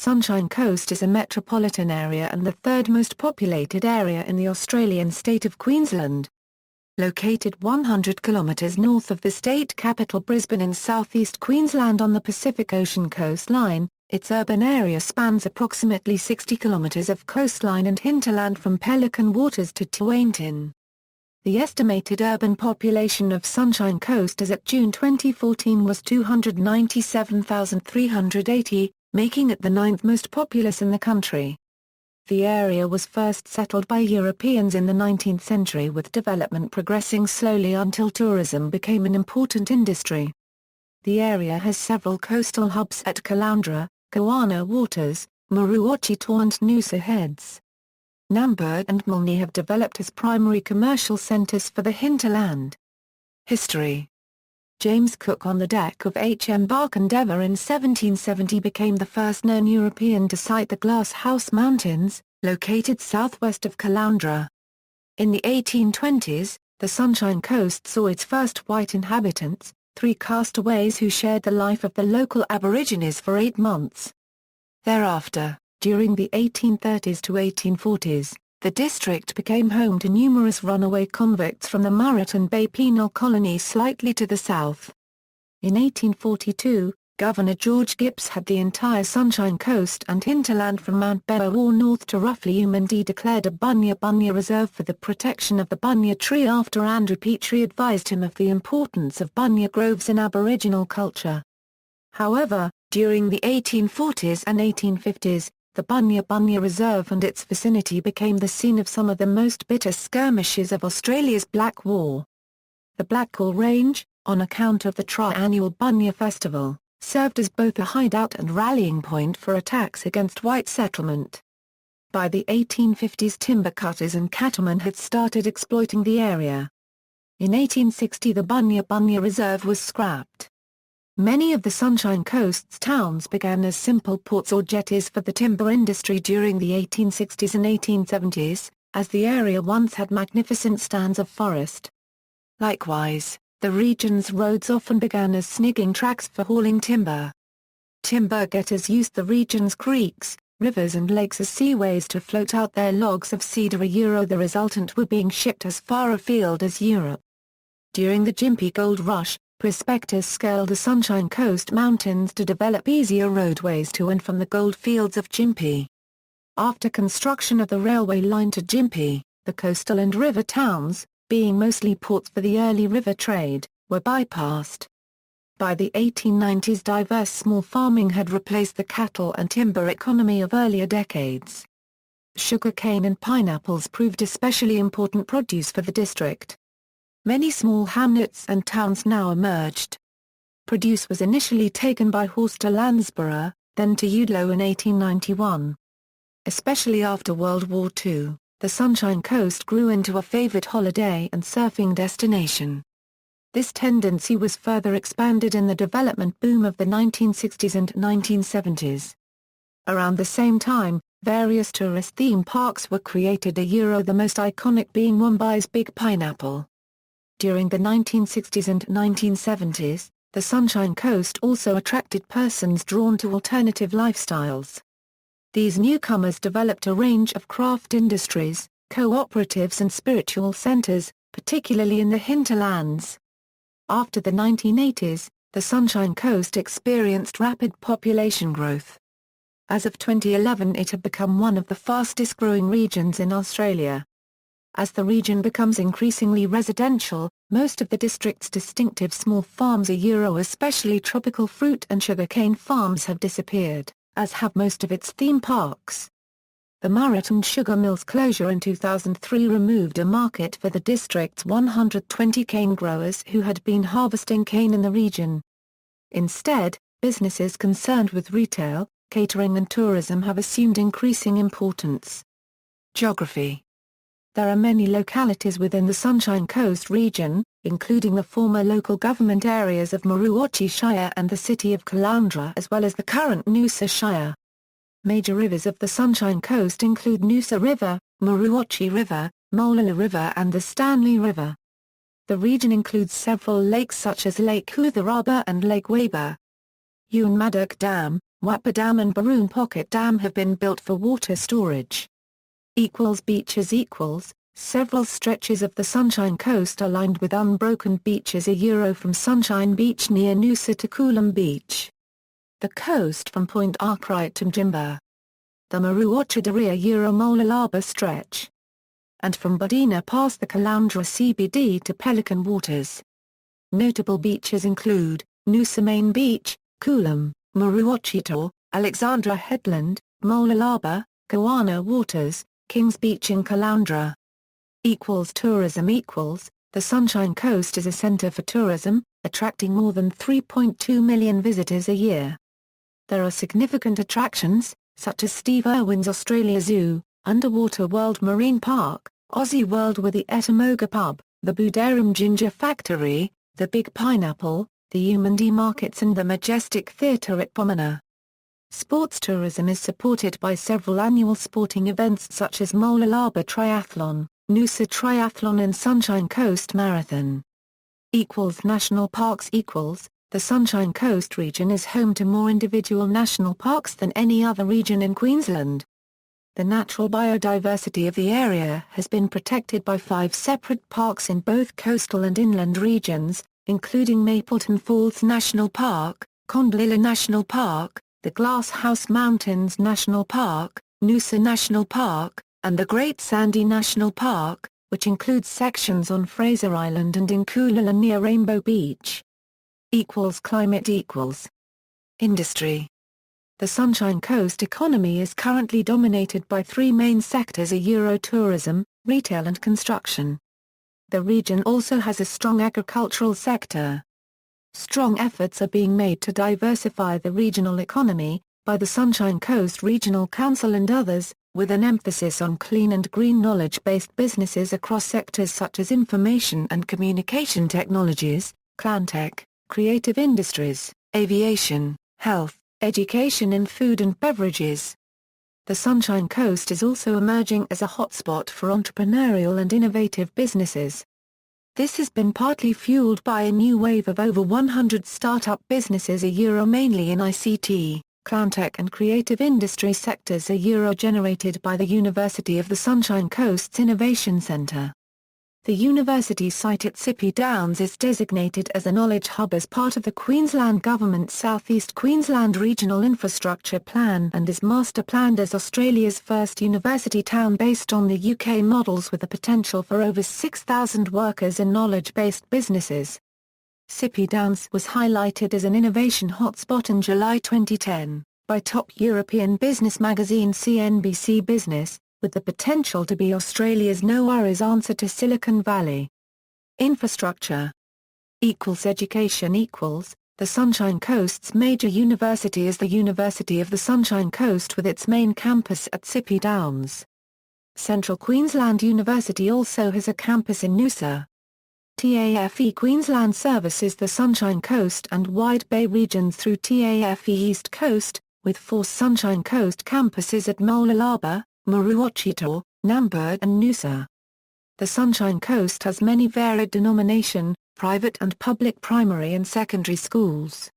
Sunshine Coast is a metropolitan area and the third most populated area in the Australian state of Queensland. Located 100 kilometres north of the state capital Brisbane in southeast Queensland on the Pacific Ocean coastline, its urban area spans approximately 60 kilometres of coastline and hinterland from Pelican Waters to Tewantin. The estimated urban population of Sunshine Coast as at June 2014 was 297,380, making it the ninth most populous in the country. The area was first settled by Europeans in the 19th century, with development progressing slowly until tourism became an important industry. The area has several coastal hubs at Caloundra, Kawana Waters, Maroochydore and Noosa Heads. Nambour and Maleny have developed as primary commercial centres for the hinterland. History. James Cook on the deck of H.M. Bark Endeavour in 1770 became the first known European to sight the Glass House Mountains, located southwest of Caloundra. In the 1820s, the Sunshine Coast saw its first white inhabitants, 3 castaways who shared the life of the local Aborigines for 8 months. Thereafter, during the 1830s to 1840s, the district became home to numerous runaway convicts from the Maroochydore Bay penal colony slightly to the south. In 1842, Governor George Gipps had the entire Sunshine Coast and hinterland from Mount Belvoir north to roughly Umandi declared a bunya reserve for the protection of the bunya tree after Andrew Petrie advised him of the importance of bunya groves in Aboriginal culture. However, during the 1840s and 1850s, the Bunya Reserve and its vicinity became the scene of some of the most bitter skirmishes of Australia's Black War. The Blackall Range, on account of the tri-annual Bunya Festival, served as both a hideout and rallying point for attacks against white settlement. By the 1850s, timber cutters and cattlemen had started exploiting the area. In 1860 the Bunya Reserve was scrapped. Many of the Sunshine Coast's towns began as simple ports or jetties for the timber industry during the 1860s and 1870s, as the area once had magnificent stands of forest. Likewise, the region's roads often began as snigging tracks for hauling timber. Timber getters used the region's creeks, rivers and lakes as seaways to float out their logs of cedar. The resultant were being shipped as far afield as Europe. During the Gympie Gold Rush, prospectors scaled the Sunshine Coast mountains to develop easier roadways to and from the gold fields of Gympie. After construction of the railway line to Gympie, the coastal and river towns, being mostly ports for the early river trade, were bypassed. By the 1890s, diverse small farming had replaced the cattle and timber economy of earlier decades. Sugar cane and pineapples proved especially important produce for the district. Many small hamlets and towns now emerged. Produce was initially taken by horse to Landsborough, then to Udlow in 1891. Especially after World War II, the Sunshine Coast grew into a favoured holiday and surfing destination. This tendency was further expanded in the development boom of the 1960s and 1970s. Around the same time, various tourist theme parks were created, the most iconic being Wombai's Big Pineapple. During the 1960s and 1970s, the Sunshine Coast also attracted persons drawn to alternative lifestyles. These newcomers developed a range of craft industries, cooperatives and spiritual centres, particularly in the hinterlands. After the 1980s, the Sunshine Coast experienced rapid population growth. As of 2011, it had become one of the fastest growing regions in Australia. As the region becomes increasingly residential, most of the district's distinctive small farms, especially tropical fruit and sugarcane farms, have disappeared, as have most of its theme parks. The Maroochydore sugar mill's closure in 2003 removed a market for the district's 120 cane growers who had been harvesting cane in the region. Instead, businesses concerned with retail, catering and tourism have assumed increasing importance. Geography. There are many localities within the Sunshine Coast region, including the former local government areas of Maroochydore Shire and the city of Caloundra, as well as the current Noosa Shire. Major rivers of the Sunshine Coast include Noosa River, Maroochydore River, Mooloolah River and the Stanley River. The region includes several lakes such as Lake Hootharaba and Lake Weber. Ewan Maddock Dam, Wappa Dam and Baroon Pocket Dam have been built for water storage. Beaches several stretches of the Sunshine Coast are lined with unbroken beaches from Sunshine Beach near Noosa to Coolum Beach. The coast from Point Arkwright to Mjimba. The Maroochydore Molalaba stretch. And from Budina past the Caloundra CBD to Pelican Waters. Notable beaches include Noosa Main Beach, Coolum, Maroochydore, Alexandra Headland, Molalaba, Kawana Waters, Kings Beach in Caloundra. Tourism The Sunshine Coast is a centre for tourism, attracting more than 3.2 million visitors a year. There are significant attractions, such as Steve Irwin's Australia Zoo, Underwater World Marine Park, Aussie World with the Etamoga Pub, the Boodarum Ginger Factory, the Big Pineapple, the Umandi Markets and the Majestic Theatre at Pomona. Sports tourism is supported by several annual sporting events such as Molalaba Triathlon, Noosa Triathlon and Sunshine Coast Marathon. National parks The Sunshine Coast region is home to more individual national parks than any other region in Queensland. The natural biodiversity of the area has been protected by 5 separate parks in both coastal and inland regions, including Mapleton Falls National Park, Condlilla National Park, the Glasshouse Mountains National Park, Noosa National Park, and the Great Sandy National Park, which includes sections on Fraser Island and in Coolilla near Rainbow Beach. Climate Industry. The Sunshine Coast economy is currently dominated by 3 main sectors: tourism, retail and construction. The region also has a strong agricultural sector. Strong efforts are being made to diversify the regional economy, by the Sunshine Coast Regional Council and others, with an emphasis on clean and green knowledge-based businesses across sectors such as information and communication technologies, Cloudtech, creative industries, aviation, health, education and food and beverages. The Sunshine Coast is also emerging as a hotspot for entrepreneurial and innovative businesses. This has been partly fueled by a new wave of over 100 start-up businesses mainly in ICT, Cloudtech and creative industry sectors generated by the University of the Sunshine Coast's Innovation Centre. The university site at Sippy Downs is designated as a knowledge hub as part of the Queensland Government's South East Queensland Regional Infrastructure Plan and is master planned as Australia's first university town based on the UK models with the potential for over 6,000 workers in knowledge-based businesses. Sippy Downs was highlighted as an innovation hotspot in July 2010, by top European business magazine CNBC Business, with the potential to be Australia's no-worries answer to Silicon Valley. Infrastructure. Education. The Sunshine Coast's major university is the University of the Sunshine Coast with its main campus at Sippy Downs. Central Queensland University also has a campus in Noosa. TAFE Queensland services the Sunshine Coast and Wide Bay regions through TAFE East Coast, with 4 Sunshine Coast campuses at Molalaba, Maroochydore, Nambour and Noosa. The Sunshine Coast has many varied denomination, private and public primary and secondary schools.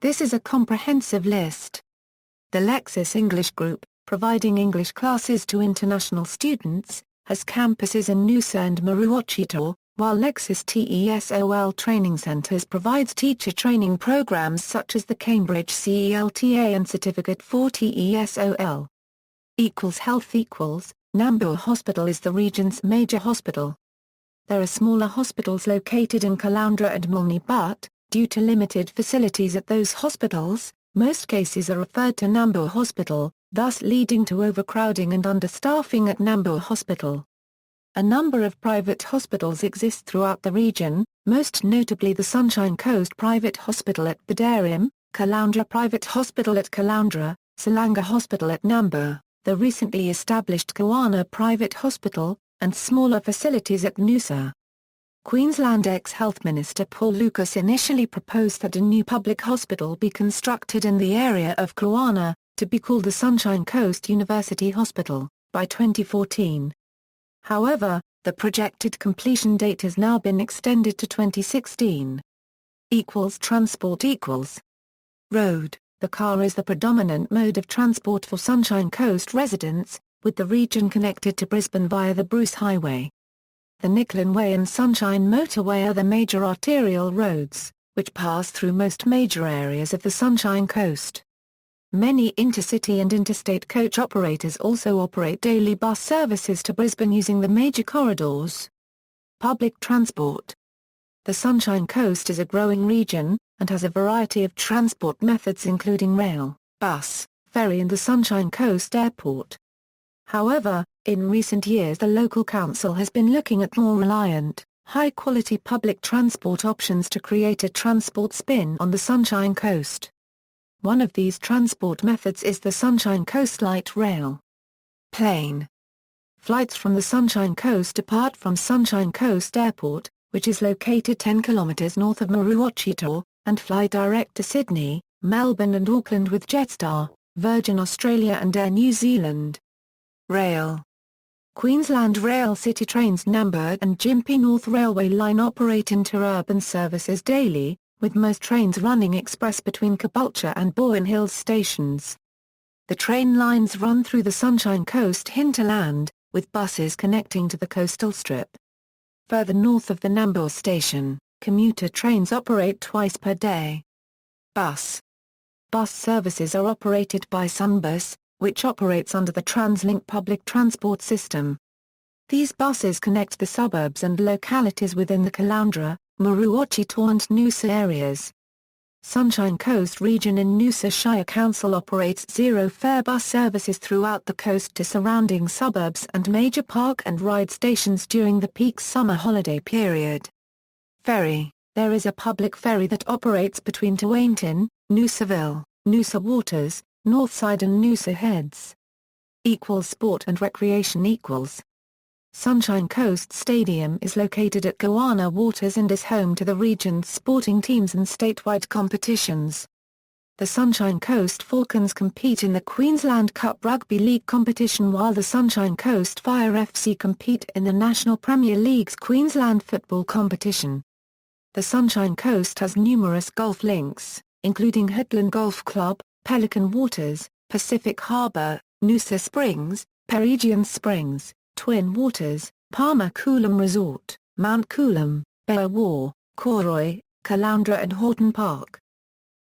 This is a comprehensive list. The Lexis English Group, providing English classes to international students, has campuses in Noosa and Maroochydore, while Lexis TESOL Training Centres provides teacher training programs such as the Cambridge CELTA and Certificate for TESOL. Health. Nambour Hospital is the region's major hospital. There are smaller hospitals located in Caloundra and Maleny but, due to limited facilities at those hospitals, most cases are referred to Nambour Hospital, thus leading to overcrowding and understaffing at Nambour Hospital. A number of private hospitals exist throughout the region, most notably the Sunshine Coast Private Hospital at Boodarum, Caloundra Private Hospital at Caloundra, Salanga Hospital at Nambour, the recently established Kawana Private Hospital, and smaller facilities at Noosa. Queensland ex-Health Minister Paul Lucas initially proposed that a new public hospital be constructed in the area of Kawana, to be called the Sunshine Coast University Hospital, by 2014. However, the projected completion date has now been extended to 2016. Transport. Road, The car is the predominant mode of transport for Sunshine Coast residents, with the region connected to Brisbane via the Bruce Highway. The Nicklin Way and Sunshine Motorway are the major arterial roads, which pass through most major areas of the Sunshine Coast. Many intercity and interstate coach operators also operate daily bus services to Brisbane using the major corridors. Public transport. The Sunshine Coast is a growing region, and has a variety of transport methods including rail, bus, ferry and the Sunshine Coast Airport. However, in recent years the local council has been looking at more reliant, high-quality public transport options to create a transport spin on the Sunshine Coast. One of these transport methods is the Sunshine Coast Light Rail. Plane. Flights from the Sunshine Coast depart from Sunshine Coast Airport, which is located 10 kilometres north of Maroochydore, and fly direct to Sydney, Melbourne and Auckland with Jetstar, Virgin Australia and Air New Zealand. Rail. Queensland Rail City Trains Nambour and Gympie North Railway Line operate interurban services daily, with most trains running express between Caboolture and Bowen Hills stations. The train lines run through the Sunshine Coast hinterland, with buses connecting to the coastal strip. Further north of the Nambour station, commuter trains operate twice per day. Bus. Bus services are operated by Sunbus, which operates under the TransLink public transport system. These buses connect the suburbs and localities within the Caloundra, Maroochydore and Noosa areas. Sunshine Coast region in Noosa Shire Council operates zero-fare bus services throughout the coast to surrounding suburbs and major park and ride stations during the peak summer holiday period. Ferry. There is a public ferry that operates between Tewantin, Noosaville, Noosa Waters, Northside and Noosa Heads. Sport and recreation. Sunshine Coast Stadium is located at Kawana Waters and is home to the region's sporting teams and statewide competitions. The Sunshine Coast Falcons compete in the Queensland Cup Rugby League competition while the Sunshine Coast Fire FC compete in the National Premier League's Queensland football competition. The Sunshine Coast has numerous golf links, including Headland Golf Club, Pelican Waters, Pacific Harbour, Noosa Springs, Peregian Springs, Twin Waters, Palmer Coolum Resort, Mount Coolum, Bear War, Corroy, Caloundra and Horton Park.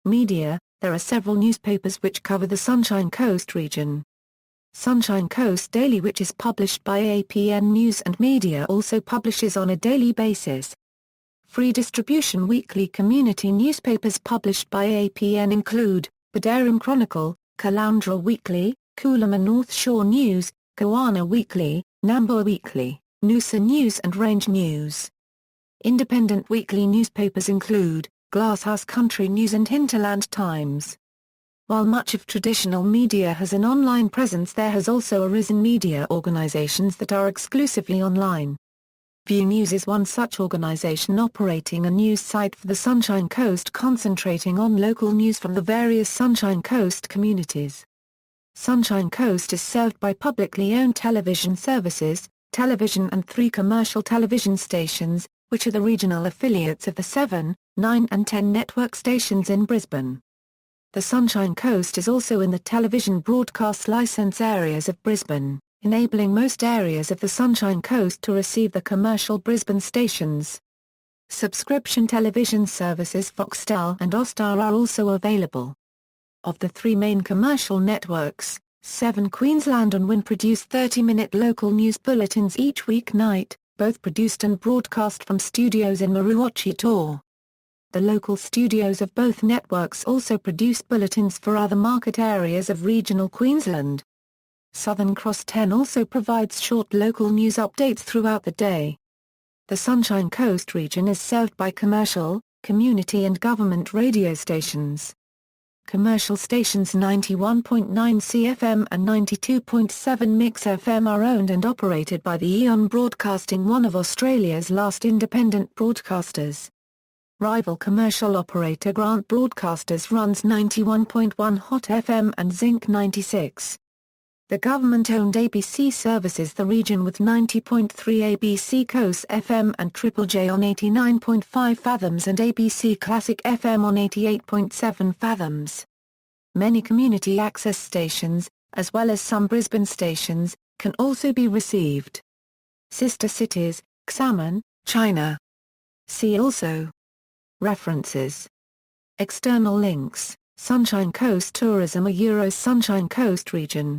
Media. There are several newspapers which cover the Sunshine Coast region. Sunshine Coast Daily, which is published by APN News and Media, also publishes on a daily basis. Free distribution weekly community newspapers published by APN include Bedarian Chronicle, Caloundra Weekly, Coolum and North Shore News, Kawana Weekly, Nambour Weekly, Noosa News and Range News. Independent weekly newspapers include Glasshouse Country News and Hinterland Times. While much of traditional media has an online presence, there has also arisen media organisations that are exclusively online. View News is one such organisation operating a news site for the Sunshine Coast concentrating on local news from the various Sunshine Coast communities. Sunshine Coast is served by publicly owned television services, television and 3 commercial television stations, which are the regional affiliates of the 7, 9 and 10 network stations in Brisbane. The Sunshine Coast is also in the television broadcast licence areas of Brisbane, enabling most areas of the Sunshine Coast to receive the commercial Brisbane stations. Subscription television services Foxtel and Austar are also available. Of the 3 main commercial networks, 7 Queensland and Win produce 30-minute local news bulletins each weeknight, both produced and broadcast from studios in Maroochydore. The local studios of both networks also produce bulletins for other market areas of regional Queensland. Southern Cross 10 also provides short local news updates throughout the day. The Sunshine Coast region is served by commercial, community and government radio stations. Commercial stations 91.9 CFM and 92.7 Mix FM are owned and operated by the Eon Broadcasting, one of Australia's last independent broadcasters. Rival commercial operator Grant Broadcasters runs 91.1 Hot FM and Zinc 96. The government-owned ABC services the region with 90.3 ABC Coast FM and Triple J on 89.5 Fathoms and ABC Classic FM on 88.7 Fathoms. Many community access stations, as well as some Brisbane stations, can also be received. Sister cities, Xiamen, China. See also. References. External links, Sunshine Coast Tourism, a Sunshine Coast region.